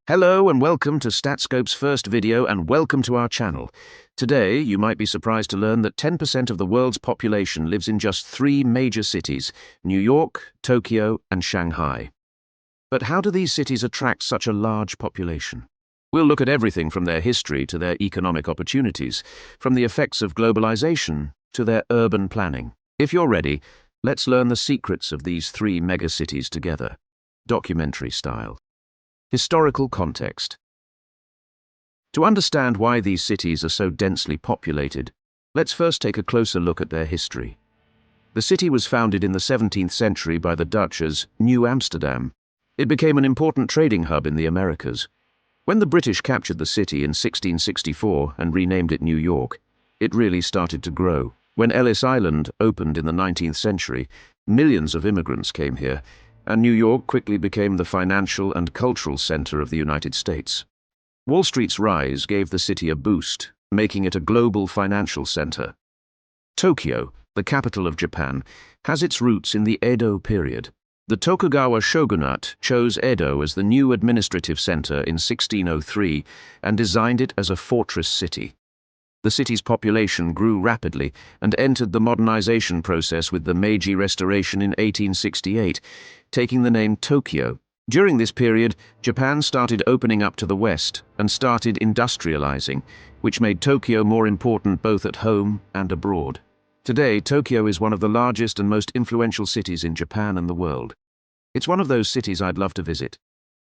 Hello and welcome to StatScope's first video and welcome to our channel. Today, you might be surprised to learn that 10% of the world's population lives in just three major cities: New York, Tokyo, and Shanghai. But how do these cities attract such a large population? We'll look at everything from their history to their economic opportunities, from the effects of globalization to their urban planning. If you're ready, let's learn the secrets of these three megacities together, documentary style. Historical context. To understand why these cities are so densely populated, let's first take a closer look at their history. The city was founded in the 17th century by the Dutch as New Amsterdam. It became an important trading hub in the Americas. When the British captured the city in 1664 and renamed it New York, it really started to grow. When Ellis Island opened in the 19th century, millions of immigrants came here, and New York quickly became the financial and cultural center of the United States. Wall Street's rise gave the city a boost, making it a global financial center. Tokyo, the capital of Japan, has its roots in the Edo period. The Tokugawa shogunate chose Edo as the new administrative center in 1603 and designed it as a fortress city. The city's population grew rapidly and entered the modernization process with the Meiji Restoration in 1868, taking the name Tokyo. During this period, Japan started opening up to the West and started industrializing, which made Tokyo more important both at home and abroad. Today, Tokyo is one of the largest and most influential cities in Japan and the world. It's one of those cities I'd love to visit.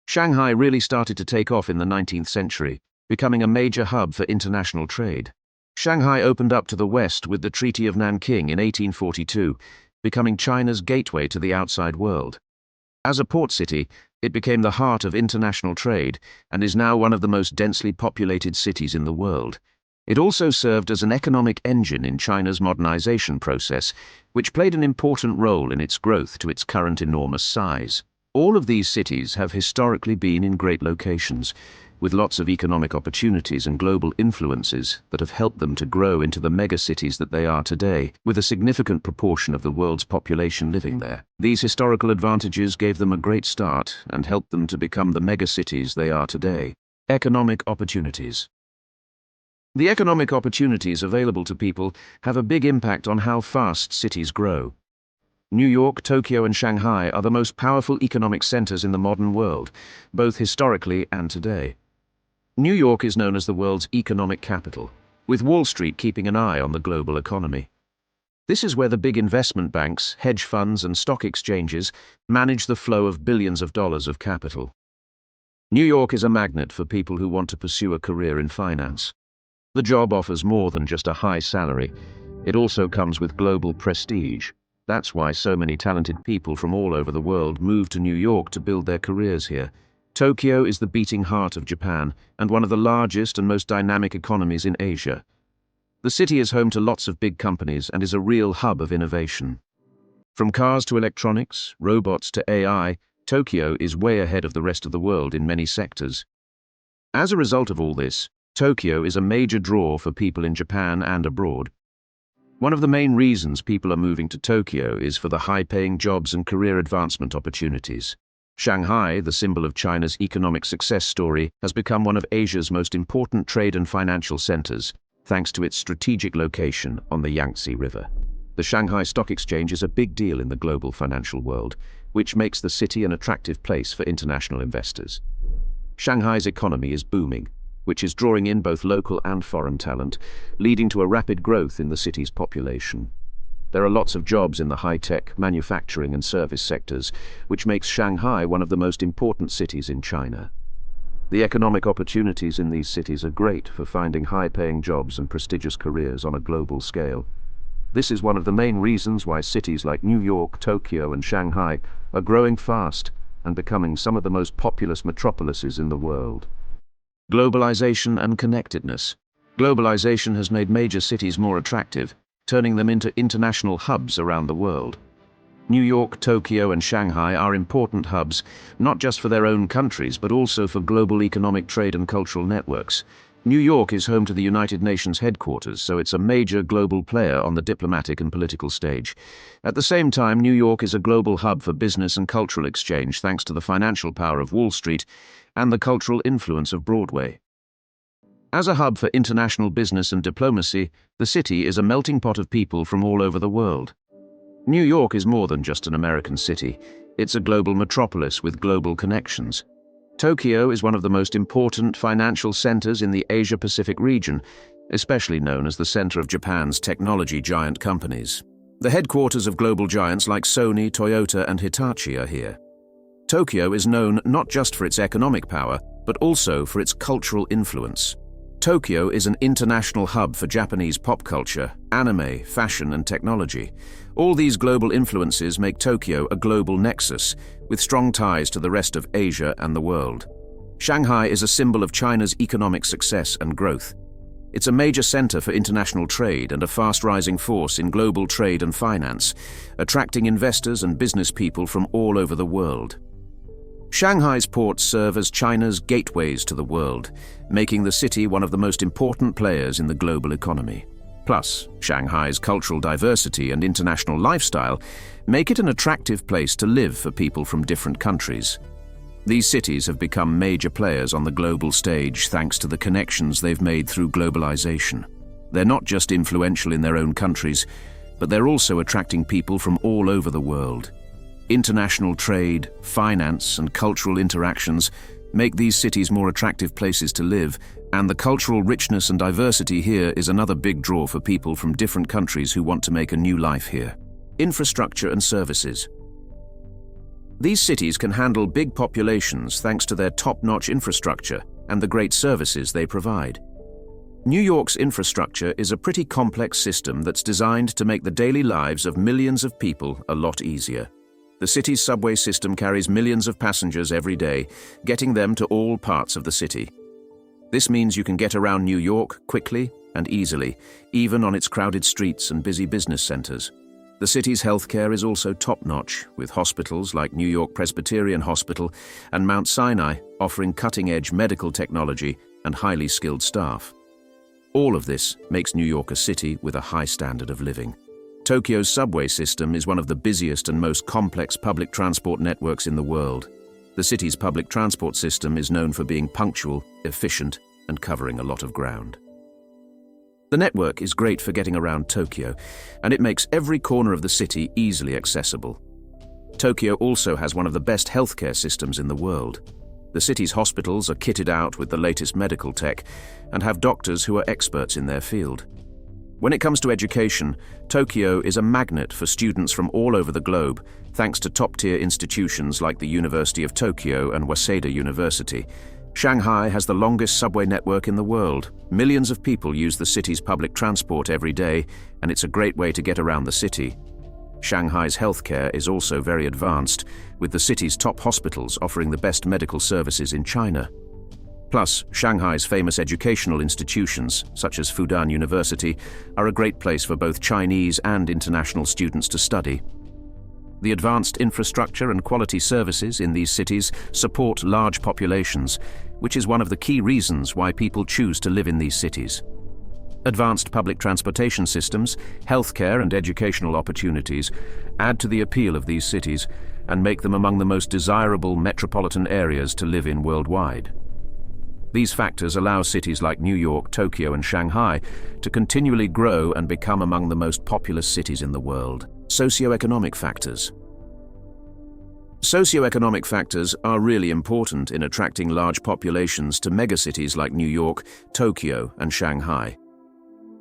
Shanghai really started to take off in the 19th century, becoming a major hub for international trade. Shanghai opened up to the West with the Treaty of Nanking in 1842, becoming China's gateway to the outside world. As a port city, it became the heart of international trade and is now one of the most densely populated cities in the world. It also served as an economic engine in China's modernization process, which played an important role in its growth to its current enormous size. All of these cities have historically been in great locations, with lots of economic opportunities and global influences that have helped them to grow into the megacities that they are today, with a significant proportion of the world's population living there. These historical advantages gave them a great start and helped them to become the megacities they are today. Economic opportunities. The economic opportunities available to people have a big impact on how fast cities grow. New York, Tokyo, and Shanghai are the most powerful economic centers in the modern world, both historically and today. New York is known as the world's economic capital, with Wall Street keeping an eye on the global economy. This is where the big investment banks, hedge funds, and stock exchanges manage the flow of billions of dollars of capital. New York is a magnet for people who want to pursue a career in finance. The job offers more than just a high salary. It also comes with global prestige. That's why so many talented people from all over the world move to New York to build their careers here. Tokyo is the beating heart of Japan and one of the largest and most dynamic economies in Asia. The city is home to lots of big companies and is a real hub of innovation. From cars to electronics, robots to AI, Tokyo is way ahead of the rest of the world in many sectors. As a result of all this, Tokyo is a major draw for people in Japan and abroad. One of the main reasons people are moving to Tokyo is for the high-paying jobs and career advancement opportunities. Shanghai, the symbol of China's economic success story, has become one of Asia's most important trade and financial centers, thanks to its strategic location on the Yangtze River. The Shanghai Stock Exchange is a big deal in the global financial world, which makes the city an attractive place for international investors. Shanghai's economy is booming, which is drawing in both local and foreign talent, leading to a rapid growth in the city's population. There are lots of jobs in the high-tech, manufacturing and service sectors, which makes Shanghai one of the most important cities in China. The economic opportunities in these cities are great for finding high-paying jobs and prestigious careers on a global scale. This is one of the main reasons why cities like New York, Tokyo and Shanghai are growing fast and becoming some of the most populous metropolises in the world. Globalization and connectedness. Globalization has made major cities more attractive, turning them into international hubs around the world. New York, Tokyo, and Shanghai are important hubs, not just for their own countries, but also for global economic trade and cultural networks. New York is home to the United Nations headquarters, so it's a major global player on the diplomatic and political stage. At the same time, New York is a global hub for business and cultural exchange thanks to the financial power of Wall Street, and the cultural influence of Broadway. As a hub for international business and diplomacy, the city is a melting pot of people from all over the world. New York is more than just an American city. It's a global metropolis with global connections. Tokyo is one of the most important financial centers in the Asia-Pacific region, especially known as the center of Japan's technology giant companies. The headquarters of global giants like Sony, Toyota, and Hitachi are here. Tokyo is known not just for its economic power, but also for its cultural influence. Tokyo is an international hub for Japanese pop culture, anime, fashion, and technology. All these global influences make Tokyo a global nexus, with strong ties to the rest of Asia and the world. Shanghai is a symbol of China's economic success and growth. It's a major center for international trade and a fast-rising force in global trade and finance, attracting investors and business people from all over the world. Shanghai's ports serve as China's gateways to the world, making the city one of the most important players in the global economy. Plus, Shanghai's cultural diversity and international lifestyle make it an attractive place to live for people from different countries. These cities have become major players on the global stage thanks to the connections they've made through globalization. They're not just influential in their own countries, but they're also attracting people from all over the world. International trade, finance, and cultural interactions make these cities more attractive places to live, and the cultural richness and diversity here is another big draw for people from different countries who want to make a new life here. Infrastructure and services. These cities can handle big populations thanks to their top-notch infrastructure and the great services they provide. New York's infrastructure is a pretty complex system that's designed to make the daily lives of millions of people a lot easier. The city's subway system carries millions of passengers every day, getting them to all parts of the city. This means you can get around New York quickly and easily, even on its crowded streets and busy business centers. The city's healthcare is also top-notch, with hospitals like New York Presbyterian Hospital and Mount Sinai offering cutting-edge medical technology and highly skilled staff. All of this makes New York a city with a high standard of living. Tokyo's subway system is one of the busiest and most complex public transport networks in the world. The city's public transport system is known for being punctual, efficient, and covering a lot of ground. The network is great for getting around Tokyo, and it makes every corner of the city easily accessible. Tokyo also has one of the best healthcare systems in the world. The city's hospitals are kitted out with the latest medical tech and have doctors who are experts in their field. When it comes to education, Tokyo is a magnet for students from all over the globe, thanks to top-tier institutions like the University of Tokyo and Waseda University. Shanghai has the longest subway network in the world. Millions of people use the city's public transport every day, and it's a great way to get around the city. Shanghai's healthcare is also very advanced, with the city's top hospitals offering the best medical services in China. Plus, Shanghai's famous educational institutions, such as Fudan University, are a great place for both Chinese and international students to study. The advanced infrastructure and quality services in these cities support large populations, which is one of the key reasons why people choose to live in these cities. Advanced public transportation systems, healthcare, and educational opportunities add to the appeal of these cities and make them among the most desirable metropolitan areas to live in worldwide. These factors allow cities like New York, Tokyo, and Shanghai to continually grow and become among the most populous cities in the world. Socioeconomic factors. Socioeconomic factors are really important in attracting large populations to megacities like New York, Tokyo, and Shanghai.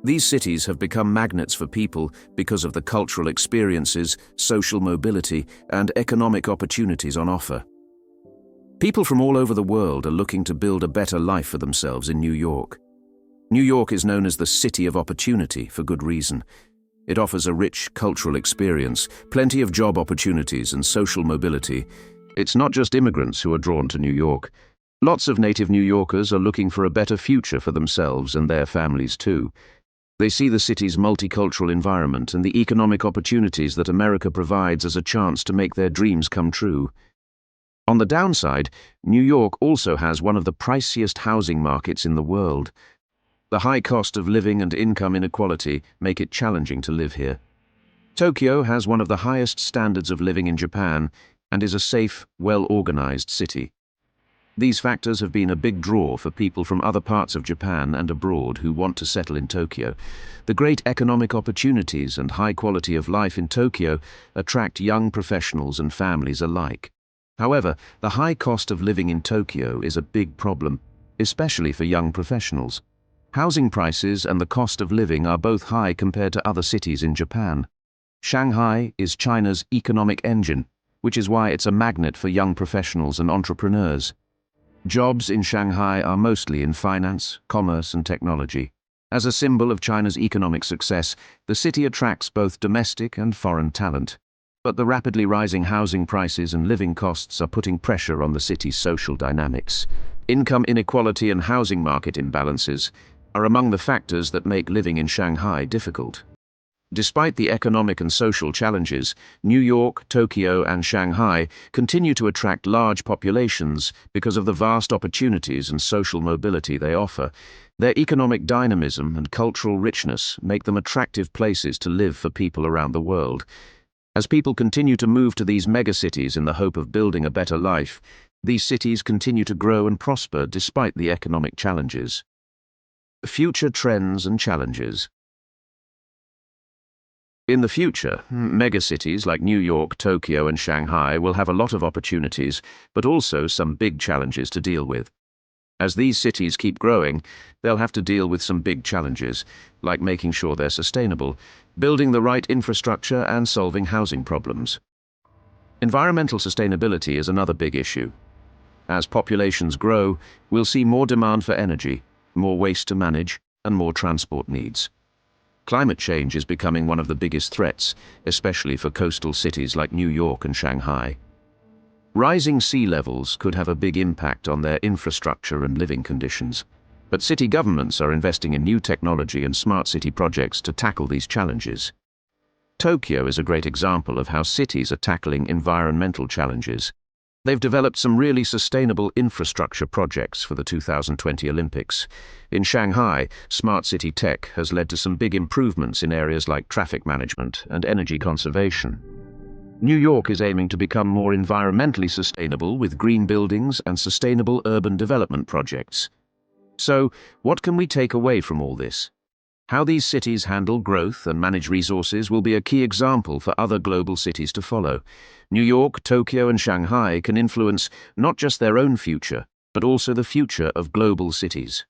These cities have become magnets for people because of the cultural experiences, social mobility, and economic opportunities on offer. People from all over the world are looking to build a better life for themselves in New York. New York is known as the City of Opportunity for good reason. It offers a rich cultural experience, plenty of job opportunities, and social mobility. It's not just immigrants who are drawn to New York. Lots of native New Yorkers are looking for a better future for themselves and their families too. They see the city's multicultural environment and the economic opportunities that America provides as a chance to make their dreams come true. On the downside, New York also has one of the priciest housing markets in the world. The high cost of living and income inequality make it challenging to live here. Tokyo has one of the highest standards of living in Japan and is a safe, well-organized city. These factors have been a big draw for people from other parts of Japan and abroad who want to settle in Tokyo. The great economic opportunities and high quality of life in Tokyo attract young professionals and families alike. However, the high cost of living in Tokyo is a big problem, especially for young professionals. Housing prices and the cost of living are both high compared to other cities in Japan. Shanghai is China's economic engine, which is why it's a magnet for young professionals and entrepreneurs. Jobs in Shanghai are mostly in finance, commerce, and technology. As a symbol of China's economic success, the city attracts both domestic and foreign talent. But the rapidly rising housing prices and living costs are putting pressure on the city's social dynamics. Income inequality and housing market imbalances are among the factors that make living in Shanghai difficult. Despite the economic and social challenges, New York, Tokyo, and Shanghai continue to attract large populations because of the vast opportunities and social mobility they offer. Their economic dynamism and cultural richness make them attractive places to live for people around the world. As people continue to move to these megacities in the hope of building a better life, these cities continue to grow and prosper despite the economic challenges. Future trends and challenges. In the future, megacities like New York, Tokyo, and Shanghai will have a lot of opportunities, but also some big challenges to deal with. As these cities keep growing, they'll have to deal with some big challenges, like making sure they're sustainable, building the right infrastructure, and solving housing problems. Environmental sustainability is another big issue. As populations grow, we'll see more demand for energy, more waste to manage, and more transport needs. Climate change is becoming one of the biggest threats, especially for coastal cities like New York and Shanghai. Rising sea levels could have a big impact on their infrastructure and living conditions, but city governments are investing in new technology and smart city projects to tackle these challenges. Tokyo is a great example of how cities are tackling environmental challenges. They've developed some really sustainable infrastructure projects for the 2020 Olympics. In Shanghai, smart city tech has led to some big improvements in areas like traffic management and energy conservation. New York is aiming to become more environmentally sustainable with green buildings and sustainable urban development projects. So, what can we take away from all this? How these cities handle growth and manage resources will be a key example for other global cities to follow. New York, Tokyo, and Shanghai can influence not just their own future, but also the future of global cities.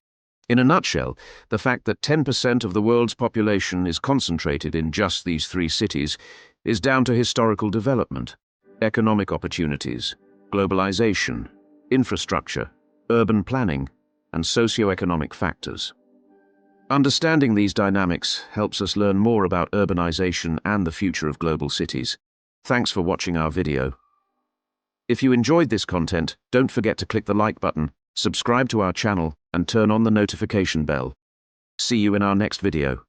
In a nutshell, the fact that 10% of the world's population is concentrated in just these three cities is down to historical development, economic opportunities, globalization, infrastructure, urban planning, and socio-economic factors. Understanding these dynamics helps us learn more about urbanization and the future of global cities. Thanks for watching our video. If you enjoyed this content, don't forget to click the like button, subscribe to our channel, and turn on the notification bell. See you in our next video.